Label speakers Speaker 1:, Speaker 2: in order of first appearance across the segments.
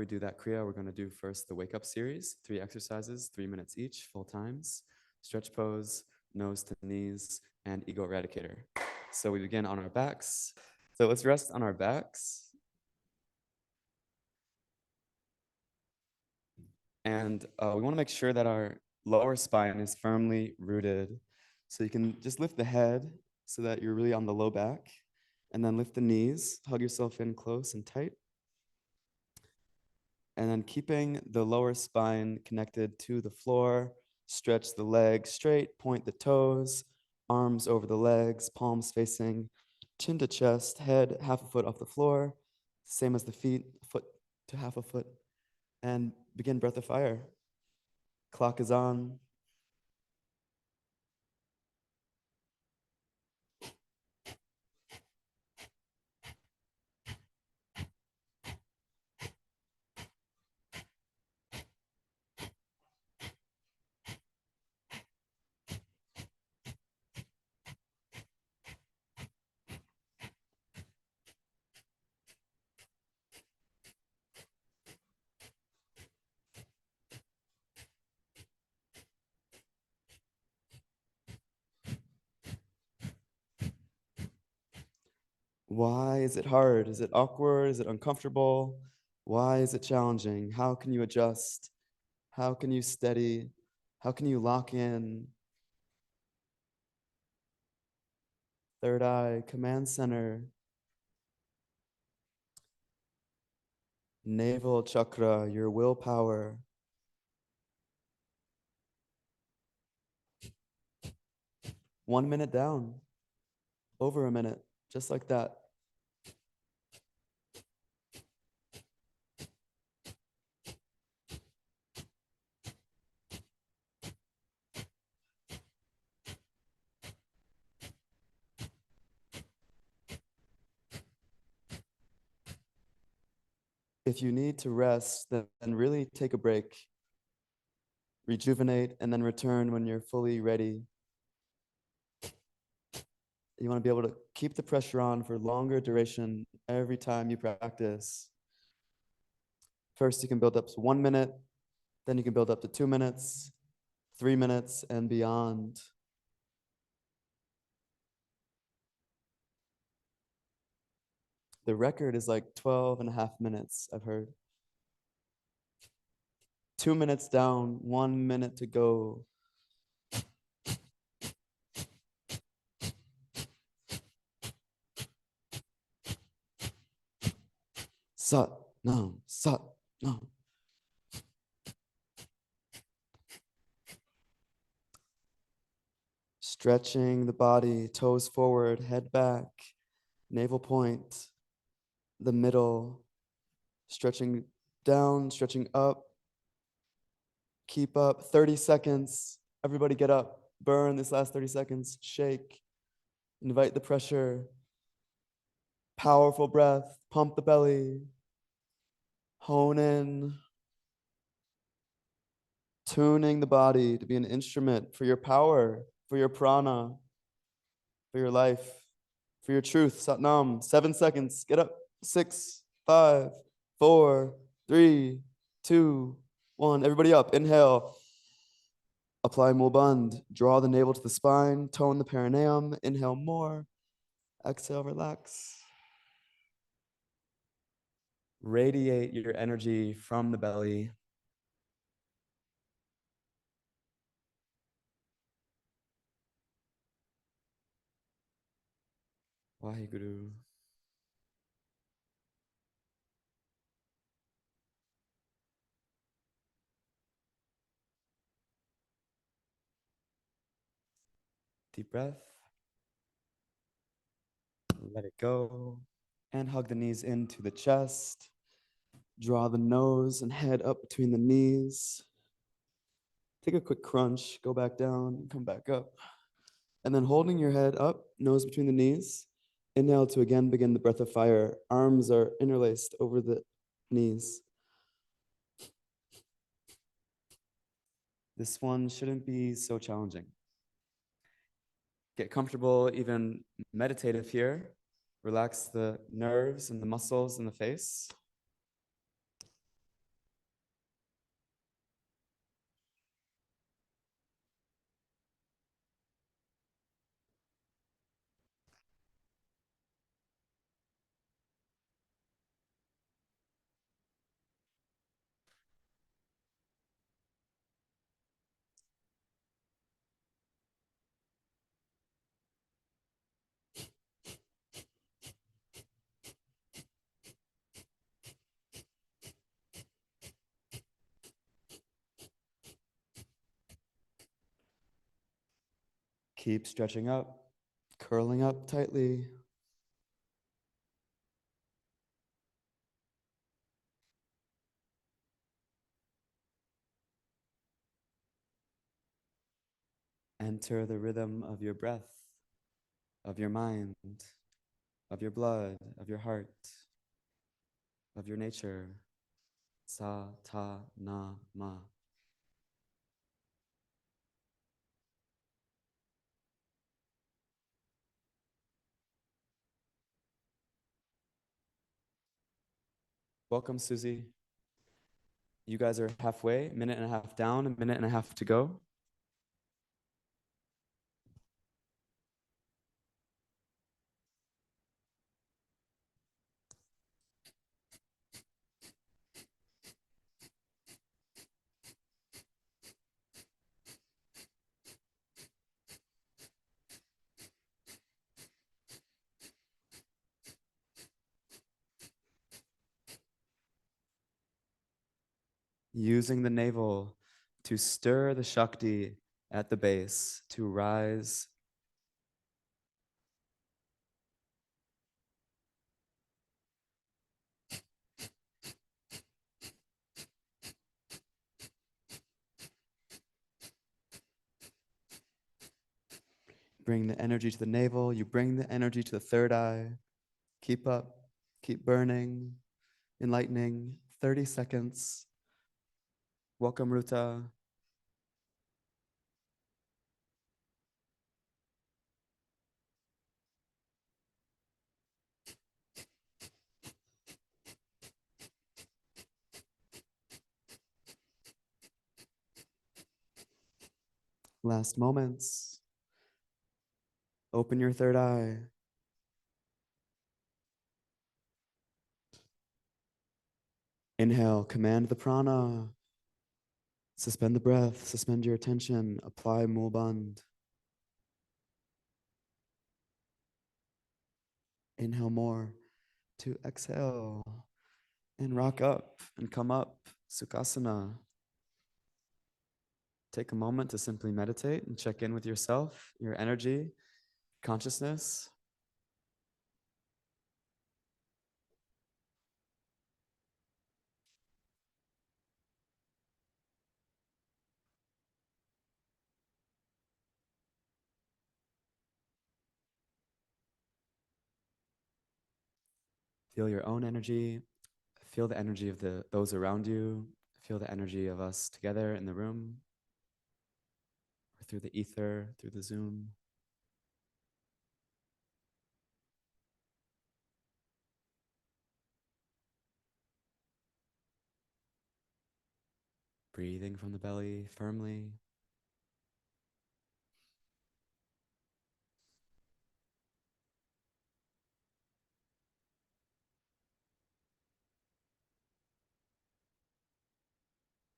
Speaker 1: we do that Kriya, we're going to do first the Wake Up series, 3 exercises, 3 minutes each, full times, stretch pose, nose to knees, and ego eradicator. So we begin on our backs. So let's rest on our backs. And we want to make sure that our lower spine is firmly rooted. So you can just lift the head so that you're really on the low back, and then lift the knees, hug yourself in close and tight. And then keeping the lower spine connected to the floor, stretch the legs straight, point the toes, arms over the legs, palms facing chin to chest, head half a foot off the floor, same as the feet, foot to half a foot, and begin breath of fire. Clock is on. Why is it hard? Is it awkward? Is it uncomfortable? Why is it challenging? How can you adjust? How can you steady? How can you lock in? Third eye, command center. Navel chakra, your willpower. One minute down, over a minute, just like that. If you need to rest, then really take a break, rejuvenate, and then return when you're fully ready. You want to be able to keep the pressure on for longer duration every time you practice. First, you can build up to 1 minute, then you can build up to 2 minutes, 3 minutes, and beyond. The record is like 12 and a half minutes, I've heard. 2 minutes down, 1 minute to go. Sat, nam, sat, nam. Stretching the body, toes forward, head back, navel point, the middle, stretching down, stretching up. Keep up, 30 seconds. Everybody get up, burn this last 30 seconds, shake, invite the pressure. Powerful breath, pump the belly, hone in, tuning the body to be an instrument for your power, for your prana, for your life, for your truth. Satnam, 7 seconds. Get up. 6, 5, 4, 3, 2, 1. Everybody up. Inhale. Apply Mulband. Draw the navel to the spine. Tone the perineum. Inhale more. Exhale, relax. Radiate your energy from the belly. Waheguru. Deep breath. Let it go. And hug the knees into the chest. Draw the nose and head up between the knees. Take a quick crunch, go back down, come back up. And then holding your head up, nose between the knees. Inhale to again begin the breath of fire. Arms are interlaced over the knees. This one shouldn't be so challenging. Get comfortable, even meditative here. Relax the nerves and the muscles in the face. Keep stretching up, curling up tightly. Enter the rhythm of your breath, of your mind, of your blood, of your heart, of your nature. Sa, ta, na, ma. Welcome, Susie. You guys are halfway, minute and a half down, a minute and a half to go. Using the navel to stir the Shakti at the base to rise. Bring the energy to the navel. You bring the energy to the third eye. Keep up, keep burning, enlightening. 30 seconds. Welcome, Ruta. Last moments. Open your third eye. Inhale, command the prana. Suspend the breath, suspend your attention, apply mulband. Inhale more to exhale and rock up and come up, Sukhasana. Take a moment to simply meditate and check in with yourself, your energy, consciousness. Feel your own energy. Feel the energy of those around you. Feel the energy of us together in the room, or through the ether, through the Zoom. Breathing from the belly firmly.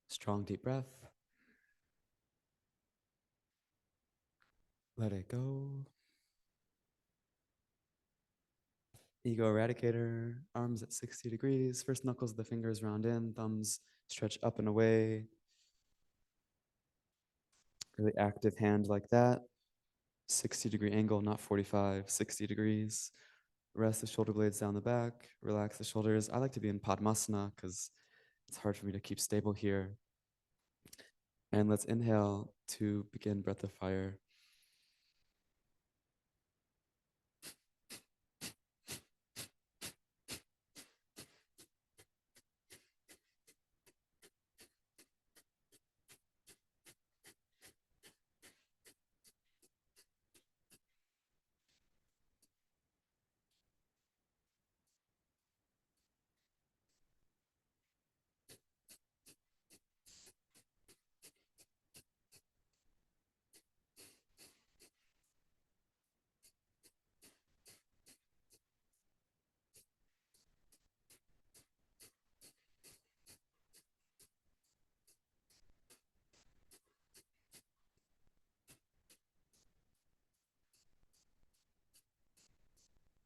Speaker 1: Strong deep breath. Let it go. Ego eradicator, arms at 60 degrees. First knuckles of the fingers round in, thumbs stretch up and away. Really active hand like that. 60-degree angle, not 45, 60 degrees. Rest the shoulder blades down the back. Relax the shoulders. I like to be in Padmasana because it's hard for me to keep stable here. And let's inhale to begin breath of fire.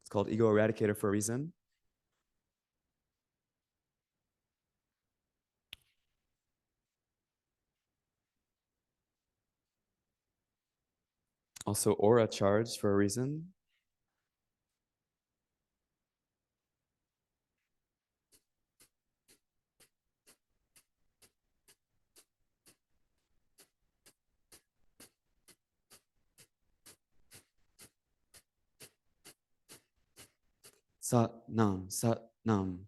Speaker 1: It's called ego eradicator for a reason. Also aura charged for a reason. Sat Nam, Sat Nam.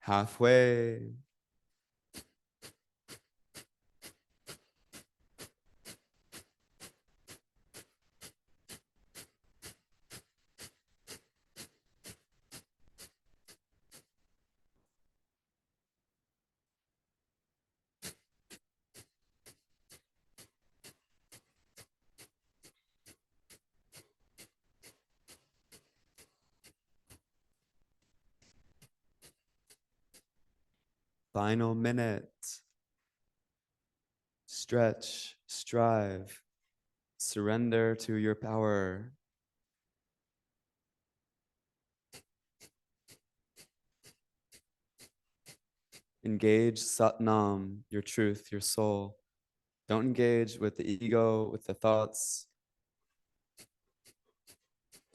Speaker 1: Halfway. Final minute. Stretch, strive, surrender to your power. Engage Satnam, your truth, your soul. Don't engage with the ego, with the thoughts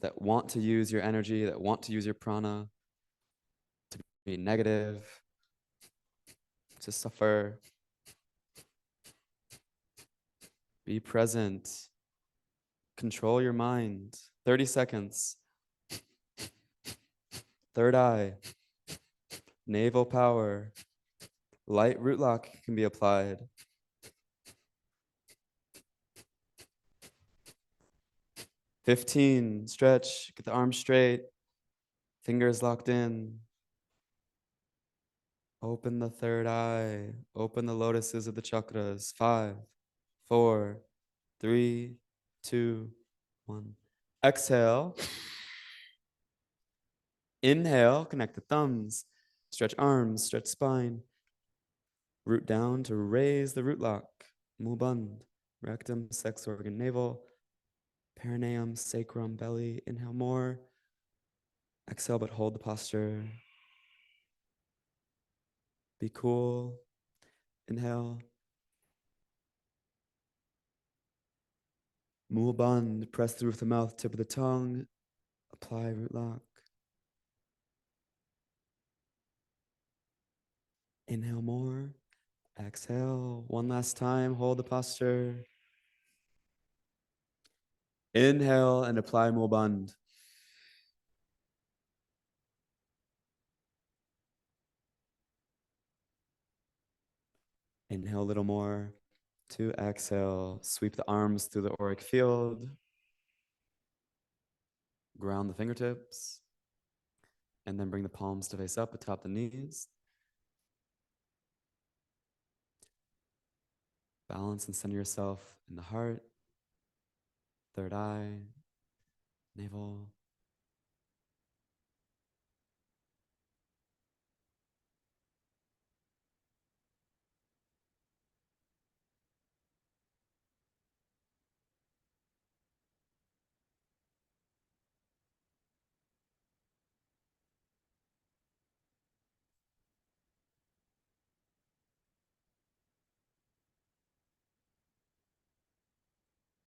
Speaker 1: that want to use your energy, that want to use your prana to be negative, to suffer. Be present. Control your mind. 30 seconds. Third eye. Navel power. Light root lock can be applied. 15. Stretch. Get the arms straight. Fingers locked in. Open the third eye. Open the lotuses of the chakras. 5, 4, 3, 2, 1. Exhale. Inhale. Connect the thumbs. Stretch arms. Stretch spine. Root down to raise the root lock. Mulband. Rectum, sex organ, navel. Perineum, sacrum, belly. Inhale more. Exhale, but hold the posture. Be cool. Inhale. Mulband. Press through with the mouth, tip of the tongue. Apply root lock. Inhale more. Exhale. One last time. Hold the posture. Inhale and apply Mulband. Inhale a little more. 2, exhale. Sweep the arms through the auric field. Ground the fingertips. And then bring the palms to face up atop the knees. Balance and center yourself in the heart, third eye, navel.